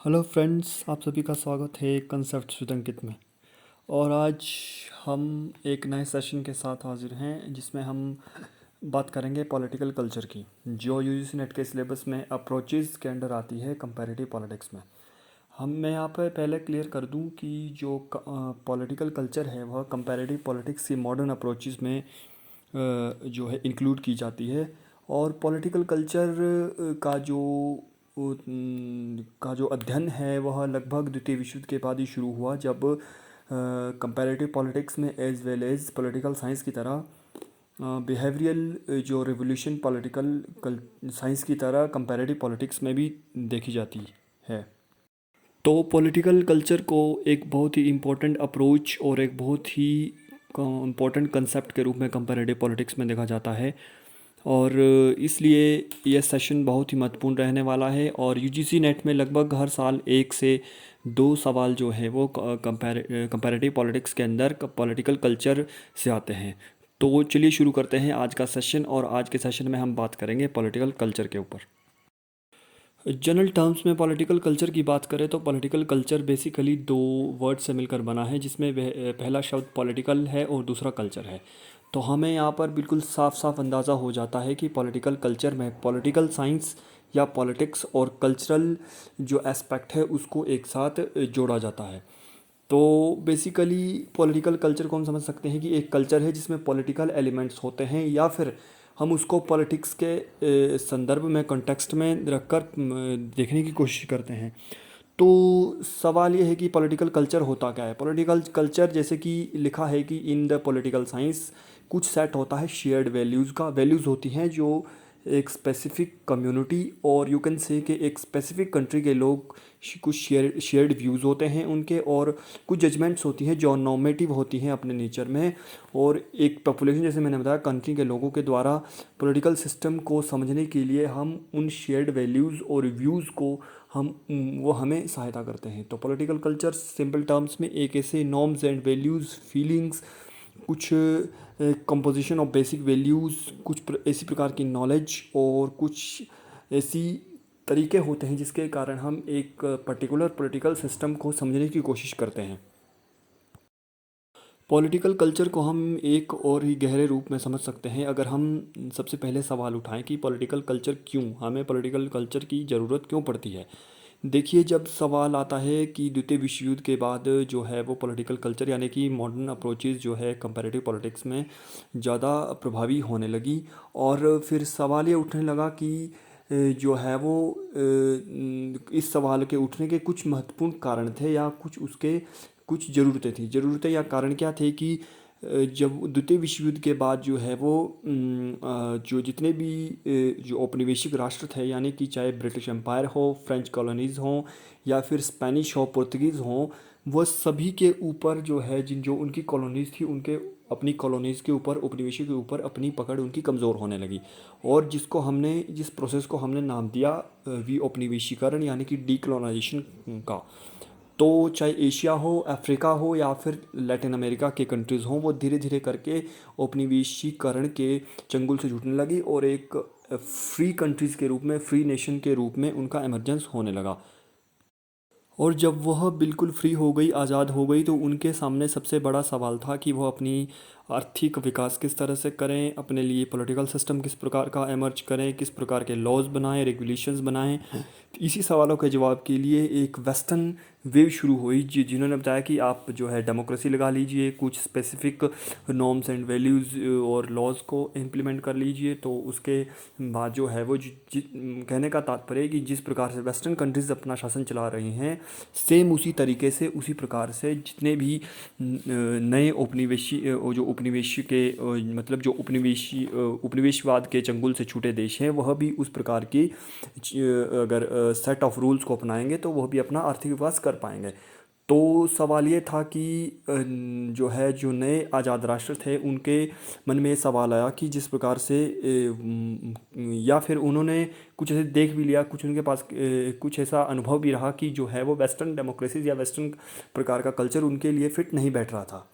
Hello friends, आप सभी का स्वागत है कंसेप्ट विद अंकित में। और आज हम एक नए सेशन के साथ हाजिर हैं जिसमें हम बात करेंगे पॉलिटिकल कल्चर की, जो यूजीसी नेट के सिलेबस में अप्रोचेज़ के अंडर आती है कंपैरेटिव पॉलिटिक्स में। मैं यहाँ पर पहले क्लियर कर दूँ कि जो पॉलिटिकल कल्चर है वह कंपैरेटिव पॉलिटिक्स की मॉडर्न अप्रोचेज़ में जो है इंक्लूड की जाती है। और पॉलिटिकल कल्चर का जो अध्ययन है वह लगभग द्वितीय विश्व युद्ध के बाद ही शुरू हुआ, जब कंपैरेटिव पॉलिटिक्स में as well as political science की तरह बिहेवियरल जो रिवोल्यूशन पॉलिटिकल साइंस की तरह कंपैरेटिव पॉलिटिक्स में भी देखी जाती है। तो पॉलिटिकल कल्चर को एक बहुत ही इम्पोर्टेंट अप्रोच और एक बहुत ही इम्पोर्टेंट कंसेप्ट के रूप में कंपैरेटिव पॉलिटिक्स में देखा जाता है। और इसलिए यह सेशन बहुत ही महत्वपूर्ण रहने वाला है। और यूजीसी नेट में लगभग हर साल 1 से 2 सवाल जो है वो कंपैरेटिव पॉलिटिक्स के अंदर पॉलिटिकल कल्चर से आते हैं। तो चलिए शुरू करते हैं आज का सेशन। और आज के सेशन में हम बात करेंगे पॉलिटिकल कल्चर के ऊपर। जनरल टर्म्स में पॉलिटिकल कल्चर की बात करें तो पॉलिटिकल कल्चर बेसिकली 2 वर्ड से मिलकर बना है, जिसमें पहला शब्द पॉलिटिकल है और दूसरा कल्चर है। तो हमें यहाँ पर बिल्कुल साफ साफ अंदाज़ा हो जाता है कि पॉलिटिकल कल्चर में पॉलिटिकल साइंस या पॉलिटिक्स और कल्चरल जो एस्पेक्ट है उसको एक साथ जोड़ा जाता है। तो बेसिकली पॉलिटिकल कल्चर को हम समझ सकते हैं कि एक कल्चर है जिसमें पॉलिटिकल एलिमेंट्स होते हैं, या फिर हम उसको पॉलिटिक्स के संदर्भ में कॉन्टेक्स्ट में रखकर देखने की कोशिश करते हैं। तो सवाल ये है कि पॉलिटिकल कल्चर होता क्या है। पॉलिटिकल कल्चर जैसे कि लिखा है कि इन द पॉलिटिकल साइंस कुछ सेट होता है शेयर्ड वैल्यूज़ का। वैल्यूज़ होती हैं जो एक स्पेसिफिक कम्युनिटी और यू कैन से कि एक स्पेसिफिक कंट्री के लोग कुछ शेयर्ड व्यूज़ होते हैं उनके, और कुछ जजमेंट्स होती हैं जो नॉर्मेटिव होती हैं अपने नेचर में। और एक पॉपुलेशन, जैसे मैंने बताया, कंट्री के लोगों के द्वारा पॉलिटिकल सिस्टम को समझने के लिए हम उन शेयर्ड वैल्यूज़ और व्यूज़ को वो हमें सहायता करते हैं। तो पॉलिटिकल कल्चर सिंपल टर्म्स में एक ऐसे नॉर्म्स एंड वैल्यूज़, फीलिंग्स, कुछ कंपोजिशन ऑफ बेसिक वैल्यूज़, कुछ ऐसी प्रकार की नॉलेज और कुछ ऐसी तरीके होते हैं जिसके कारण हम एक पर्टिकुलर पॉलिटिकल सिस्टम को समझने की कोशिश करते हैं। पॉलिटिकल कल्चर को हम एक और ही गहरे रूप में समझ सकते हैं अगर हम सबसे पहले सवाल उठाएं कि पॉलिटिकल कल्चर क्यों, हमें पॉलिटिकल कल्चर की ज़रूरत क्यों पड़ती है। देखिए, जब सवाल आता है कि द्वितीय विश्व युद्ध के बाद जो है वो पॉलिटिकल कल्चर यानी कि मॉडर्न अप्रोचेज़ जो है कंपैरेटिव पॉलिटिक्स में ज़्यादा प्रभावी होने लगी, और फिर सवाल ये उठने लगा कि जो है वो इस सवाल के उठने के कुछ महत्वपूर्ण कारण थे, या कुछ उसके कुछ ज़रूरतें या कारण क्या थे कि जब द्वितीय विश्व युद्ध के बाद जो है वो जो जितने भी जो औपनिवेशिक राष्ट्र थे, यानी कि चाहे ब्रिटिश एम्पायर हो, फ्रेंच कॉलोनीज़ हों, या फिर स्पेनिश हो, पुर्तगीज़ हों, वह सभी के ऊपर जो है जो उनकी कॉलोनीज़ थी, उनके अपनी कॉलोनीज़ के ऊपर, उपनिवेशों के ऊपर अपनी पकड़ उनकी कमज़ोर होने लगी। और जिस प्रोसेस को हमने नाम दिया उपनिवेशीकरण यानी कि डीकोलोनाइजेशन का। तो चाहे एशिया हो, अफ्रीका हो, या फिर लैटिन अमेरिका के कंट्रीज़ हों, वो धीरे धीरे करके औपनिवेशीकरण के चंगुल से जुटने लगी और एक फ्री कंट्रीज़ के रूप में, फ्री नेशन के रूप में उनका इमरजेंस होने लगा। और जब वह बिल्कुल फ्री हो गई, आज़ाद हो गई, तो उनके सामने सबसे बड़ा सवाल था कि वह अपनी आर्थिक विकास किस तरह से करें, अपने लिए पॉलिटिकल सिस्टम किस प्रकार का एमर्ज करें, किस प्रकार के लॉज बनाएं, रेगुलेशंस बनाएं। इसी सवालों के जवाब के लिए एक वेस्टर्न वेव शुरू हुई जिन्होंने बताया कि आप जो है डेमोक्रेसी लगा लीजिए, कुछ स्पेसिफिक नॉर्म्स एंड वैल्यूज़ और लॉज को इम्प्लीमेंट कर लीजिए। तो उसके बाद जो है वो कहने का तात्पर्य है कि जिस प्रकार से वेस्टर्न कंट्रीज़ अपना शासन चला रही हैं, सेम उसी तरीके से, उसी प्रकार से जितने भी नए उपनिवेशी के मतलब जो उपनिवेशवाद के चंगुल से छूटे देश हैं, वह भी उस प्रकार की अगर सेट ऑफ रूल्स को अपनाएंगे तो वह भी अपना आर्थिक विकास कर पाएंगे। तो सवाल ये था कि जो नए आज़ाद राष्ट्र थे उनके मन में ये सवाल आया कि जिस प्रकार से या फिर उन्होंने कुछ ऐसे देख भी लिया, कुछ उनके पास कुछ ऐसा अनुभव भी रहा कि जो है वो वेस्टर्न डेमोक्रेसीज या वेस्टर्न प्रकार का कल्चर उनके लिए फिट नहीं बैठ रहा था।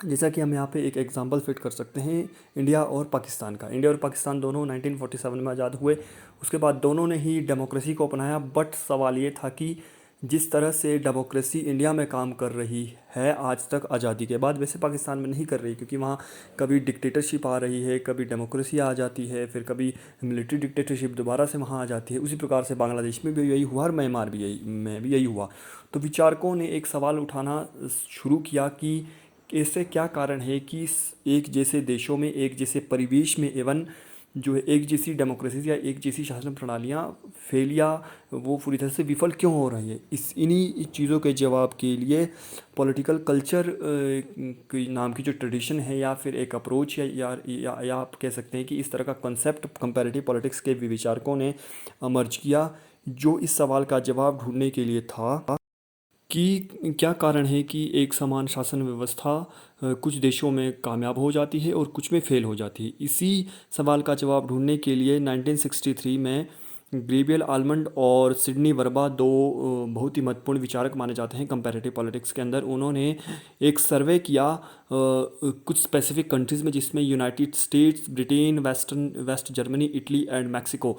जैसा कि हम यहाँ पे एक एग्जांपल फिट कर सकते हैं इंडिया और पाकिस्तान का। इंडिया और पाकिस्तान दोनों 1947 में आज़ाद हुए। उसके बाद दोनों ने ही डेमोक्रेसी को अपनाया, बट सवाल ये था कि जिस तरह से डेमोक्रेसी इंडिया में काम कर रही है आज तक आज़ादी के बाद, वैसे पाकिस्तान में नहीं कर रही, क्योंकि वहाँ कभी डिक्टेटरशिप आ रही है, कभी डेमोक्रेसी आ जाती है, फिर कभी मिलिट्री डिक्टेटरशिप दोबारा से वहाँ आ जाती है। उसी प्रकार से बांग्लादेश में भी यही हुआ और म्यांमार भी यही में भी यही हुआ। तो विचारकों ने एक सवाल उठाना शुरू किया कि ऐसे क्या कारण है कि एक जैसे देशों में, एक जैसे परिवेश में एवं जो है एक जैसी डेमोक्रेसी या एक जैसी शासन प्रणालियाँ फेल या वो पूरी तरह से विफल क्यों हो रही है। इस इन्हीं चीज़ों के जवाब के लिए पॉलिटिकल कल्चर की नाम की जो ट्रेडिशन है या फिर एक अप्रोच या आप कह सकते हैं कि इस तरह का कॉन्सेप्ट कंपैरेटिव पॉलिटिक्स के विचारकों ने अमर्ज किया, जो इस सवाल का जवाब ढूंढने के लिए था कि क्या कारण है कि एक समान शासन व्यवस्था कुछ देशों में कामयाब हो जाती है और कुछ में फेल हो जाती है। इसी सवाल का जवाब ढूंढने के लिए 1963 में ग्रेबियल आलमंड और सिडनी वर्बा दो बहुत ही महत्वपूर्ण विचारक माने जाते हैं कंपैरेटिव पॉलिटिक्स के अंदर। उन्होंने एक सर्वे किया कुछ स्पेसिफिक कंट्रीज़ में, जिसमें United States, Britain, West Germany, Italy and Mexico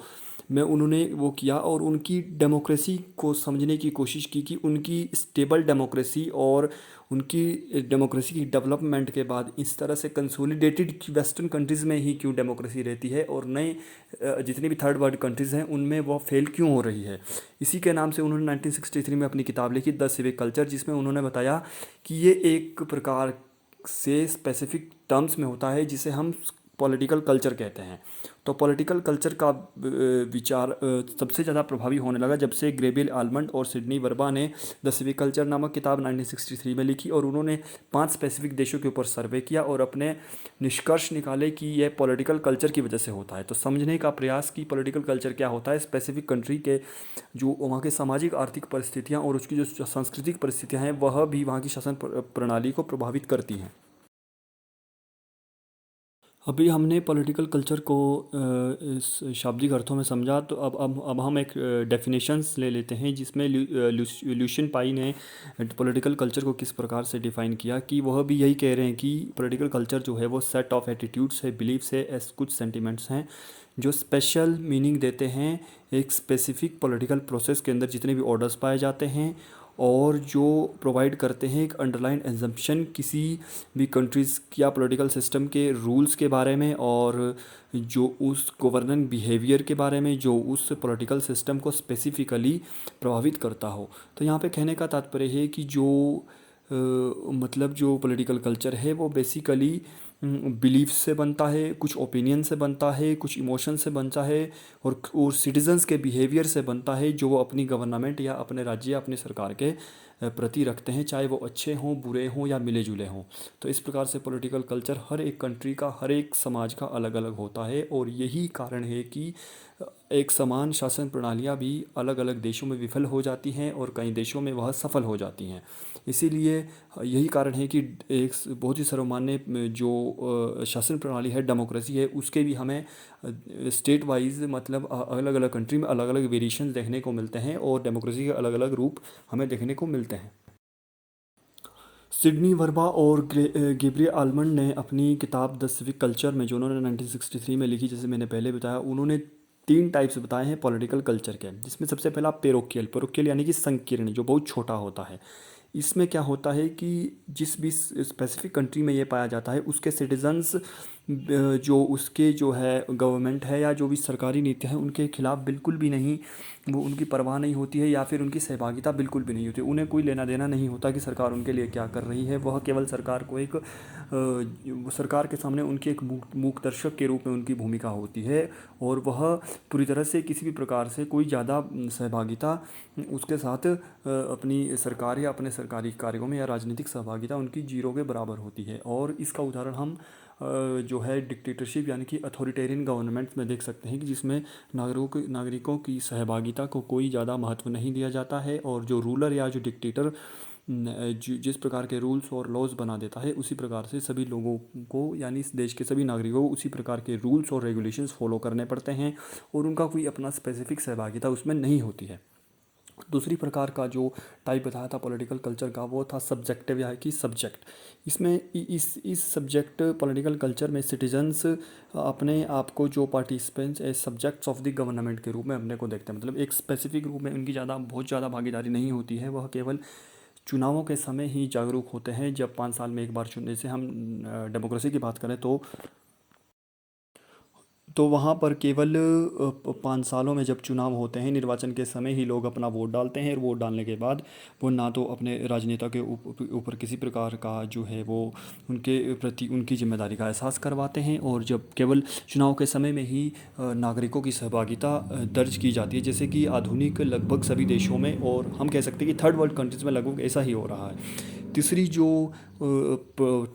में उन्होंने वो किया और उनकी डेमोक्रेसी को समझने की कोशिश की कि उनकी स्टेबल डेमोक्रेसी और उनकी डेमोक्रेसी की डेवलपमेंट के बाद इस तरह से कंसोलिडेटेड वेस्टर्न कंट्रीज़ में ही क्यों डेमोक्रेसी रहती है और नए जितनी भी थर्ड वर्ल्ड कंट्रीज़ हैं उनमें वो फेल क्यों हो रही है। इसी के नाम से उन्होंने 1963 में अपनी किताब लिखी द सिविक कल्चर, जिसमें उन्होंने बताया कि ये एक प्रकार से स्पेसिफिक टर्म्स में होता है जिसे हम पॉलिटिकल कल्चर कहते हैं। तो पॉलिटिकल कल्चर का विचार सबसे ज़्यादा प्रभावी होने लगा जब से ग्रेबियल आलमंड और सिडनी वर्बा ने द सिविक कल्चर नामक किताब 1963 में लिखी और उन्होंने 5 स्पेसिफिक देशों के ऊपर सर्वे किया और अपने निष्कर्ष निकाले कि यह पॉलिटिकल कल्चर की वजह से होता है। तो समझने का प्रयास कि पॉलिटिकल कल्चर क्या होता है, स्पेसिफिक कंट्री के जो वहाँ के सामाजिक आर्थिक परिस्थितियाँ और उसकी जो सांस्कृतिक परिस्थितियाँ हैं वह भी वहाँ की शासन प्रणाली को प्रभावित करती हैं। अभी हमने पॉलिटिकल कल्चर को इस शाब्दिक अर्थों में समझा, तो अब हम एक डेफिनेशंस ले लेते हैं जिसमें ल्यूशियन पाई ने पॉलिटिकल कल्चर को किस प्रकार से डिफ़ाइन किया कि वह भी यही कह रहे हैं कि पॉलिटिकल कल्चर जो है वो सेट ऑफ एटीट्यूड्स है, बिलीव्स है, एस कुछ सेंटिमेंट्स हैं जो स्पेशल मीनिंग देते हैं एक स्पेसिफिक पॉलिटिकल प्रोसेस के अंदर जितने भी ऑर्डर्स पाए जाते हैं और जो प्रोवाइड करते हैं एक अंडरलाइन एजम्पशन किसी भी कंट्रीज़ या पॉलिटिकल सिस्टम के रूल्स के बारे में और जो उस गवर्नेंस बिहेवियर के बारे में जो उस पॉलिटिकल सिस्टम को स्पेसिफिकली प्रभावित करता हो। तो यहाँ पे कहने का तात्पर्य है कि जो मतलब जो पॉलिटिकल कल्चर है वो बेसिकली बिलीफ से बनता है, कुछ ओपिनियन से बनता है, कुछ इमोशन से बनता है और सिटीजन्स के बिहेवियर से बनता है जो वो अपनी गवर्नमेंट या अपने राज्य या अपनी सरकार के प्रति रखते हैं, चाहे वो अच्छे हों, बुरे हों या मिले जुले हों। तो इस प्रकार से पॉलिटिकल कल्चर हर एक कंट्री का, हर एक समाज का अलग अलग होता है और यही कारण है कि एक समान शासन प्रणालियाँ भी अलग अलग देशों में विफल हो जाती हैं और कई देशों में वह सफल हो जाती हैं। इसीलिए यही कारण है कि एक बहुत ही सर्वमान्य जो शासन प्रणाली है, डेमोक्रेसी है, उसके भी हमें स्टेट वाइज मतलब अलग अलग कंट्री में अलग अलग वेरिएशन देखने को मिलते हैं और डेमोक्रेसी के अलग अलग रूप हमें देखने को मिलते हैं। सिडनी वर्बा और गैब्रियल आलमंड ने अपनी किताब द सिविक कल्चर में जो उन्होंने 1963 में लिखी, जैसे मैंने पहले बताया, उन्होंने 3 टाइप्स बताए हैं पॉलिटिकल कल्चर के, जिसमें सबसे पहला पेरोकियल यानी कि संकीर्ण, जो बहुत छोटा होता है। इसमें क्या होता है कि जिस भी स्पेसिफिक कंट्री में ये पाया जाता है उसके सिटीजन्स जो उसके जो है गवर्नमेंट है या जो भी सरकारी नीतियाँ हैं उनके खिलाफ बिल्कुल भी नहीं, वो उनकी परवाह नहीं होती है या फिर उनकी सहभागिता बिल्कुल भी नहीं होती। उन्हें कोई लेना देना नहीं होता कि सरकार उनके लिए क्या कर रही है। वह केवल सरकार को एक सरकार के सामने उनके एक मूक दर्शक के रूप में उनकी भूमिका होती है और वह पूरी तरह से किसी भी प्रकार से कोई ज़्यादा सहभागिता उसके साथ अपनी सरकार या अपने सरकारी कार्यों में या राजनीतिक सहभागिता उनकी जीरो के बराबर होती है। और इसका उदाहरण हम जो है डिक्टेटरशिप यानी कि अथॉरिटेरियन गवर्नमेंट में देख सकते हैं कि जिसमें नागरिकों की सहभागिता को कोई ज़्यादा महत्व नहीं दिया जाता है और जो रूलर या जो डिक्टेटर जिस प्रकार के रूल्स और लॉज बना देता है उसी प्रकार से सभी लोगों को यानी इस देश के सभी नागरिकों को उसी प्रकार के रूल्स और रेगुलेशंस फॉलो करने पड़ते हैं और उनका कोई अपना स्पेसिफिक सहभागिता उसमें नहीं होती है। दूसरी प्रकार का जो टाइप बताया था पॉलिटिकल कल्चर का वो था सब्जेक्टिव या कि सब्जेक्ट। इसमें इस सब्जेक्ट पॉलिटिकल कल्चर में सिटीजन्स अपने आप को जो participants as subjects of the government के रूप में अपने को देखते हैं, मतलब एक स्पेसिफिक रूप में उनकी बहुत ज़्यादा भागीदारी नहीं होती है। वह केवल चुनावों के समय ही जागरूक होते हैं। जब 5 साल में एक बार चुनने से हम डेमोक्रेसी की बात करें तो वहाँ पर केवल 5 सालों में जब चुनाव होते हैं, निर्वाचन के समय ही लोग अपना वोट डालते हैं। और वोट डालने के बाद वो ना तो अपने राजनेता के ऊपर किसी प्रकार का जो है वो उनके प्रति उनकी जिम्मेदारी का एहसास करवाते हैं। और जब केवल चुनाव के समय में ही नागरिकों की सहभागिता दर्ज की जाती है, जैसे कि आधुनिक लगभग सभी देशों में, और हम कह सकते हैं कि थर्ड वर्ल्ड कंट्रीज़ में लगभग ऐसा ही हो रहा है। तीसरी जो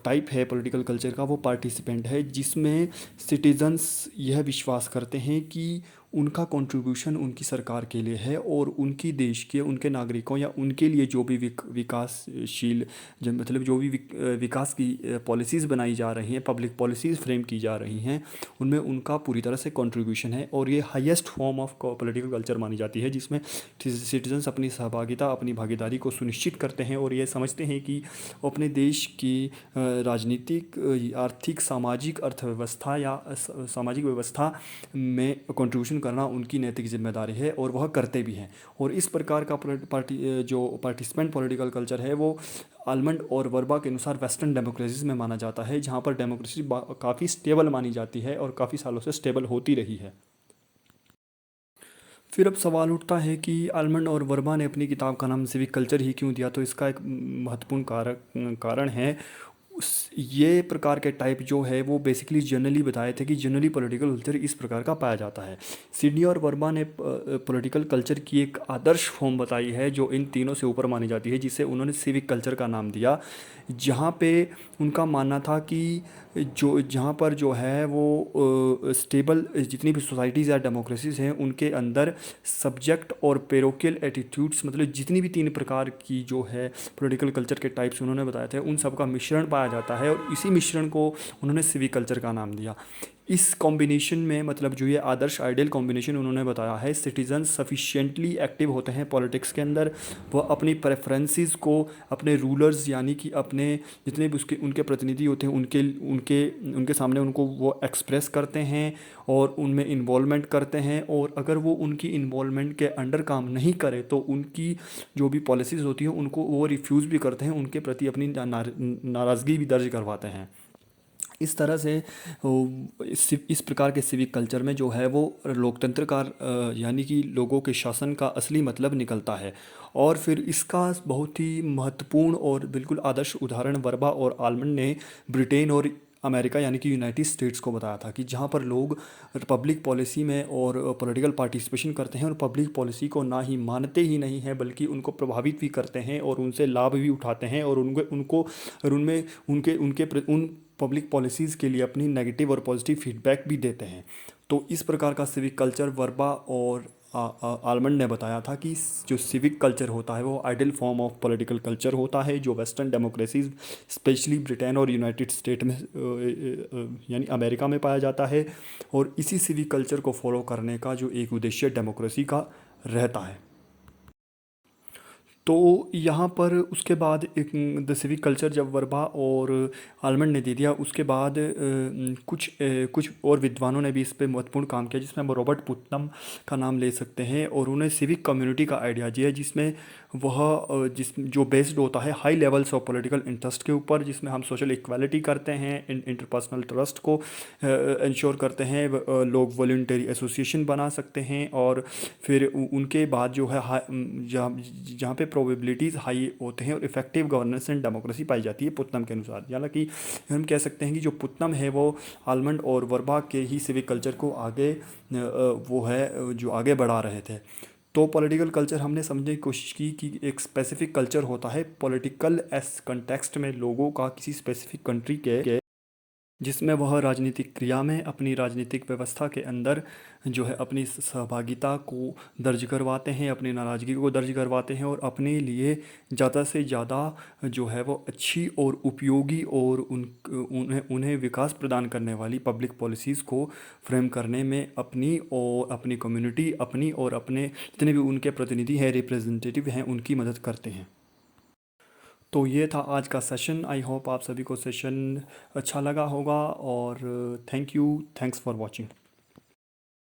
टाइप है पॉलिटिकल कल्चर का वो पार्टिसिपेंट है, जिसमें सिटीजन्स यह विश्वास करते हैं कि उनका कंट्रीब्यूशन उनकी सरकार के लिए है और उनकी देश के उनके नागरिकों या उनके लिए जो भी विकासशील जो मतलब जो भी विकास की पॉलिसीज़ बनाई जा रही हैं, पब्लिक पॉलिसीज़ फ्रेम की जा रही हैं, उनमें उनका पूरी तरह से कंट्रीब्यूशन है। और ये highest form of political culture मानी जाती है, जिसमें सिटीजन्स अपनी सहभागिता अपनी भागीदारी को सुनिश्चित करते हैं और ये समझते हैं कि अपने देश की राजनीतिक आर्थिक सामाजिक अर्थव्यवस्था या सामाजिक व्यवस्था में कंट्रीब्यूशन करना उनकी नैतिक जिम्मेदारी है और वह करते भी हैं। और इस प्रकार का जो पार्टिसिपेंट पॉलिटिकल कल्चर है वो आलमंड और वर्बा के अनुसार वेस्टर्न डेमोक्रेसीज में माना जाता है, जहाँ पर डेमोक्रेसी काफ़ी स्टेबल मानी जाती है और काफ़ी सालों से स्टेबल होती रही है। फिर अब सवाल उठता है कि आलमंड और वर्मा ने अपनी किताब का नाम सिविक कल्चर ही क्यों दिया। तो इसका एक महत्वपूर्ण कारण है ये प्रकार के टाइप जो है वो बेसिकली जनरली बताए थे कि जनरली पॉलिटिकल कल्चर इस प्रकार का पाया जाता है। सिडनी और वर्मा ने पॉलिटिकल कल्चर की एक आदर्श फॉर्म बताई है जो इन तीनों से ऊपर मानी जाती है, जिसे उन्होंने सिविक कल्चर का नाम दिया। जहाँ पे उनका मानना था कि जो जहाँ पर जो है वो स्टेबल जितनी भी सोसाइटीज़ या डेमोक्रेसीज़ हैं उनके अंदर सब्जेक्ट और पेरोकियल एटीट्यूड्स, मतलब जितनी भी 3 प्रकार की जो है पॉलिटिकल कल्चर के टाइप्स उन्होंने बताए थे, उन सब का मिश्रण पाया जाता है और इसी मिश्रण को उन्होंने सिविक कल्चर का नाम दिया। इस कॉम्बिनेशन में मतलब जो ये आदर्श आइडियल कॉम्बिनेशन उन्होंने बताया है, सिटीजन सफिशिएंटली एक्टिव होते हैं पॉलिटिक्स के अंदर। वह अपनी प्रेफरेंसेस को अपने रूलर्स यानी कि अपने जितने भी उसके उनके प्रतिनिधि होते हैं उनके उनके उनके सामने उनको वो एक्सप्रेस करते हैं और उनमें इन्वॉल्वमेंट करते हैं। और अगर वो उनकी इन्वॉल्वमेंट के अंडर काम नहीं करे तो उनकी जो भी पॉलिसीज़ होती हैं उनको वो रिफ्यूज़ भी करते हैं, उनके प्रति अपनी नाराज़गी भी दर्ज करवाते हैं। इस तरह से इस प्रकार के सिविक कल्चर में जो है वो लोकतंत्र का यानी कि लोगों के शासन का असली मतलब निकलता है। और फिर इसका बहुत ही महत्वपूर्ण और बिल्कुल आदर्श उदाहरण वर्बा और आलमंड ने ब्रिटेन और अमेरिका यानी कि यूनाइटेड स्टेट्स को बताया था कि जहाँ पर लोग पब्लिक पॉलिसी में और पॉलिटिकल पार्टिसिपेशन करते हैं और पब्लिक पॉलिसी को ना ही मानते ही नहीं हैं बल्कि उनको प्रभावित भी करते हैं और उनसे लाभ भी उठाते हैं और उनको उनको और उनमें उन पब्लिक पॉलिसीज़ के लिए अपनी नेगेटिव और पॉजिटिव फीडबैक भी देते हैं। तो इस प्रकार का सिविक कल्चर वर्बा और आलमंड ने बताया था कि जो सिविक कल्चर होता है वो ideal form of political culture होता है जो वेस्टर्न डेमोक्रेसीज स्पेशली ब्रिटेन और यूनाइटेड स्टेट में यानी अमेरिका में पाया जाता है। और इसी सिविक कल्चर को फॉलो करने का जो एक उद्देश्य डेमोक्रेसी का रहता है। तो यहाँ पर उसके बाद एक द सिविक कल्चर जब वर्बा और आलमंड ने दे दिया, उसके बाद कुछ और विद्वानों ने भी इस पे महत्वपूर्ण काम किया, जिसमें हम रॉबर्ट पुटनम का नाम ले सकते हैं। और उन्हें सिविक कम्युनिटी का आइडिया दिया जिसमें वह जिस जो बेस्ड होता है high levels of political interest के ऊपर, जिसमें हम सोशल इक्वालिटी करते हैं, इंटरपर्सनल ट्रस्ट को इंश्योर करते हैं, लोग वॉलंटरी एसोसिएशन बना सकते हैं। और फिर उनके बाद जो है जहाँ पे प्रोबेबिलिटीज़ हाई होते हैं और इफेक्टिव गवर्नेंस एंड डेमोक्रेसी पाई जाती है पुत्तम के अनुसार। हालांकि हम कह सकते हैं कि जो पुत्तम है वो आलमंड और वर्बा के ही सिविक कल्चर को आगे वो है जो आगे बढ़ा रहे थे। तो पॉलिटिकल कल्चर हमने समझने की कोशिश की कि एक स्पेसिफिक कल्चर होता है पॉलिटिकल एस कंटेक्स्ट में लोगों का किसी स्पेसिफिक कंट्री के जिसमें वह राजनीतिक क्रिया में अपनी राजनीतिक व्यवस्था के अंदर जो है अपनी सहभागिता को दर्ज करवाते हैं, अपनी नाराज़गी को दर्ज करवाते हैं और अपने लिए ज़्यादा से ज़्यादा जो है वो अच्छी और उपयोगी और उन्हें उन्हें विकास प्रदान करने वाली पब्लिक पॉलिसीज़ को फ्रेम करने में अपनी और अपनी कम्युनिटी अपनी और अपने जितने भी उनके प्रतिनिधि हैं, रिप्रेजेंटेटिव हैं, उनकी मदद करते हैं। तो ये था आज का सेशन। आई होप आप सभी को सेशन अच्छा लगा होगा और thank you, thanks for watching.